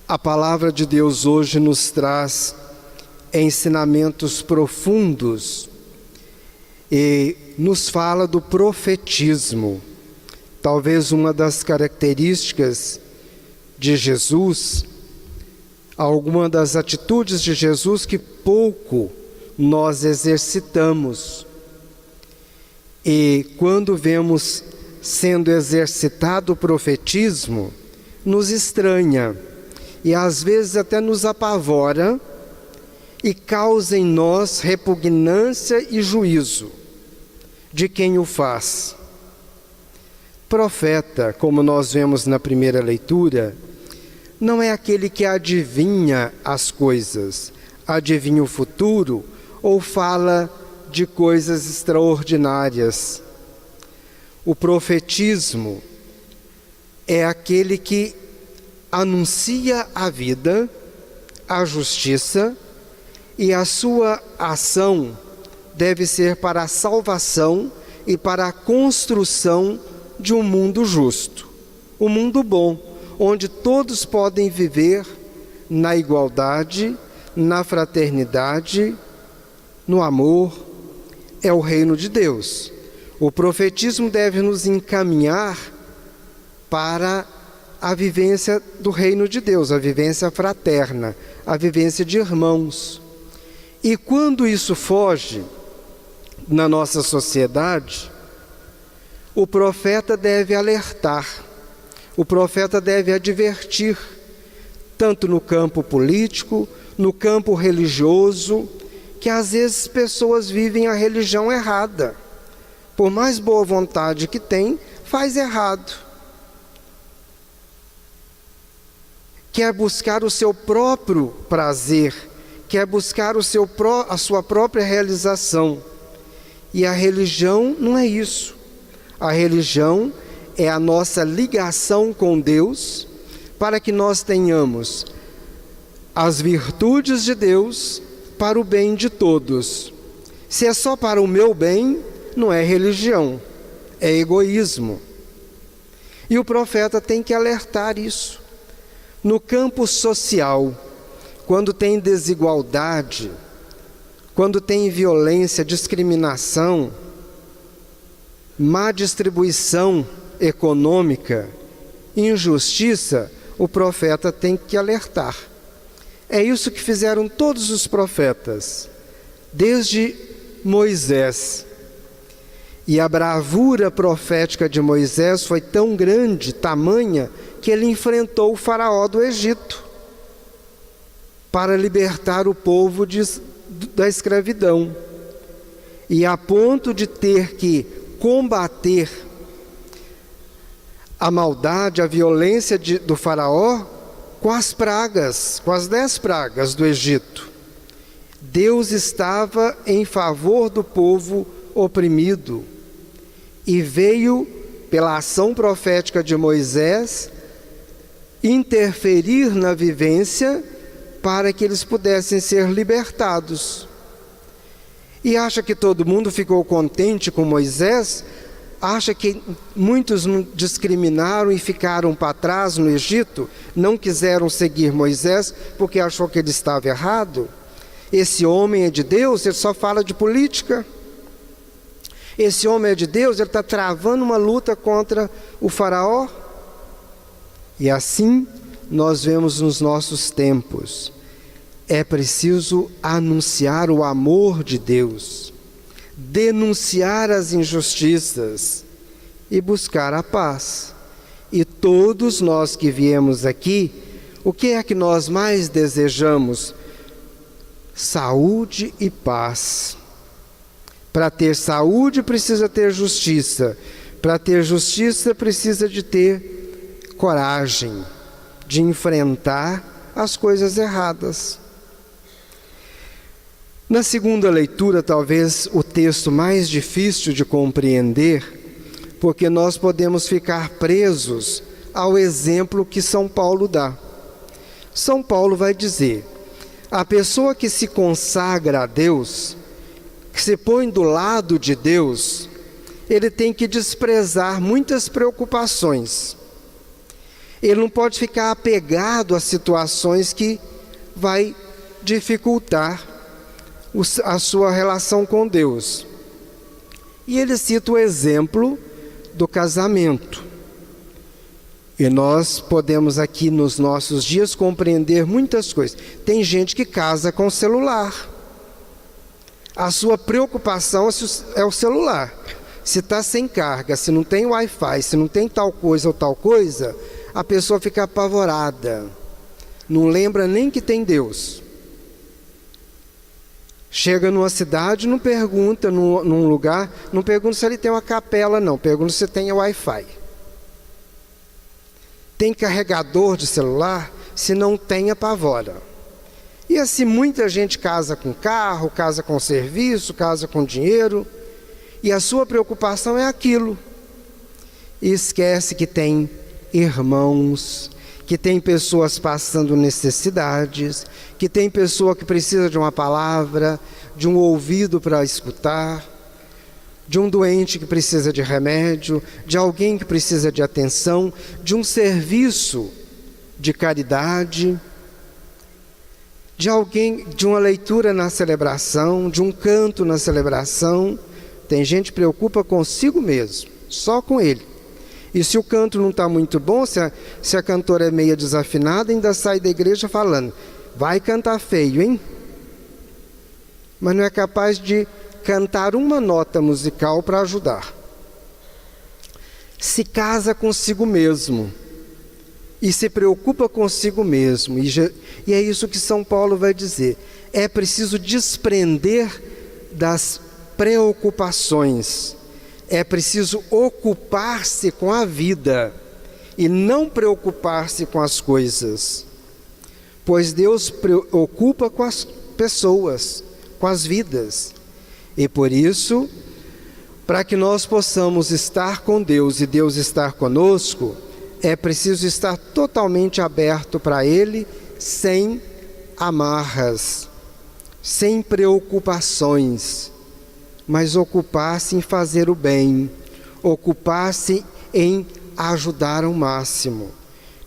A palavra de Deus hoje nos traz ensinamentos profundos e nos fala do profetismo. Talvez uma das características de Jesus, alguma das atitudes de Jesus que pouco nós exercitamos. E quando vemos sendo exercitado o profetismo, nos estranha e às vezes até nos apavora e causa em nós repugnância e juízo de quem o faz. Profeta, como nós vemos na primeira leitura, não é aquele que adivinha as coisas, adivinha o futuro ou fala de coisas extraordinárias. O profetismo é aquele que anuncia a vida, a justiça, e a sua ação deve ser para a salvação e para a construção de um mundo justo, um mundo bom, onde todos podem viver na igualdade, na fraternidade, no amor. É o reino de Deus. O profetismo deve nos encaminhar para a vivência do reino de Deus, a vivência fraterna, a vivência de irmãos. E quando isso foge na nossa sociedade, o profeta deve alertar, o profeta deve advertir, tanto no campo político, no campo religioso, que às vezes pessoas vivem a religião errada. Por mais boa vontade que tem, faz errado. Quer buscar o seu próprio prazer, quer buscar a sua própria realização. E a religião não é isso. A religião é a nossa ligação com Deus, para que nós tenhamos as virtudes de Deus para o bem de todos. Se é só para o meu bem, não é religião, é egoísmo. E o profeta tem que alertar isso. No campo social, quando tem desigualdade, quando tem violência, discriminação, má distribuição econômica, injustiça, o profeta tem que alertar. É isso que fizeram todos os profetas, desde Moisés. E a bravura profética de Moisés foi tão grande, tamanha, que ele enfrentou o faraó do Egito para libertar o povo da escravidão. E a ponto de ter que combater a maldade, a violência do faraó com as pragas, com as 10 pragas do Egito. Deus estava em favor do povo oprimido e veio, pela ação profética de Moisés, interferir na vivência para que eles pudessem ser libertados. E acha que todo mundo ficou contente com Moisés? Acha que muitos discriminaram e ficaram para trás no Egito? Não quiseram seguir Moisés porque achou que ele estava errado? Esse homem é de Deus, ele só fala de política. Esse homem é de Deus, ele está travando uma luta contra o faraó. E assim nós vemos nos nossos tempos. É preciso anunciar o amor de Deus, denunciar as injustiças e buscar a paz. E todos nós que viemos aqui, o que é que nós mais desejamos? Saúde e paz. Para ter saúde precisa ter justiça. Para ter justiça precisa de ter coragem de enfrentar as coisas erradas. Na segunda leitura, talvez o texto mais difícil de compreender, porque nós podemos ficar presos ao exemplo que São Paulo dá. São Paulo vai dizer: a pessoa que se consagra a Deus, que se põe do lado de Deus, ele tem que desprezar muitas preocupações. Ele não pode ficar apegado a situações que vai dificultar a sua relação com Deus. E ele cita o exemplo do casamento. E nós podemos aqui nos nossos dias compreender muitas coisas. Tem gente que casa com celular. A sua preocupação é o celular. Se está sem carga, se não tem Wi-Fi, se não tem tal coisa ou tal coisa, a pessoa fica apavorada. Não lembra nem que tem Deus. Chega numa cidade, não pergunta num lugar, não pergunta se ele tem uma capela, não. Pergunta se tem Wi-Fi. Tem carregador de celular? Se não tem, apavora. E assim, muita gente casa com carro, casa com serviço, casa com dinheiro, e a sua preocupação é aquilo. E esquece que tem irmãos, que tem pessoas passando necessidades, que tem pessoa que precisa de uma palavra, de um ouvido para escutar, de um doente que precisa de remédio, de alguém que precisa de atenção, de um serviço de caridade, de alguém, de uma leitura na celebração, de um canto na celebração. Tem gente que preocupa consigo mesmo, só com ele. E se o canto não está muito bom, se a cantora é meia desafinada, ainda sai da igreja falando, vai cantar feio, hein? Mas não é capaz de cantar uma nota musical para ajudar. Se casa consigo mesmo e se preocupa consigo mesmo. E é isso que São Paulo vai dizer. É preciso desprender das preocupações. É preciso ocupar-se com a vida e não preocupar-se com as coisas. Pois Deus preocupa com as pessoas, com as vidas. E por isso, para que nós possamos estar com Deus e Deus estar conosco, é preciso estar totalmente aberto para Ele, sem amarras, sem preocupações, mas ocupar-se em fazer o bem, ocupar-se em ajudar ao máximo.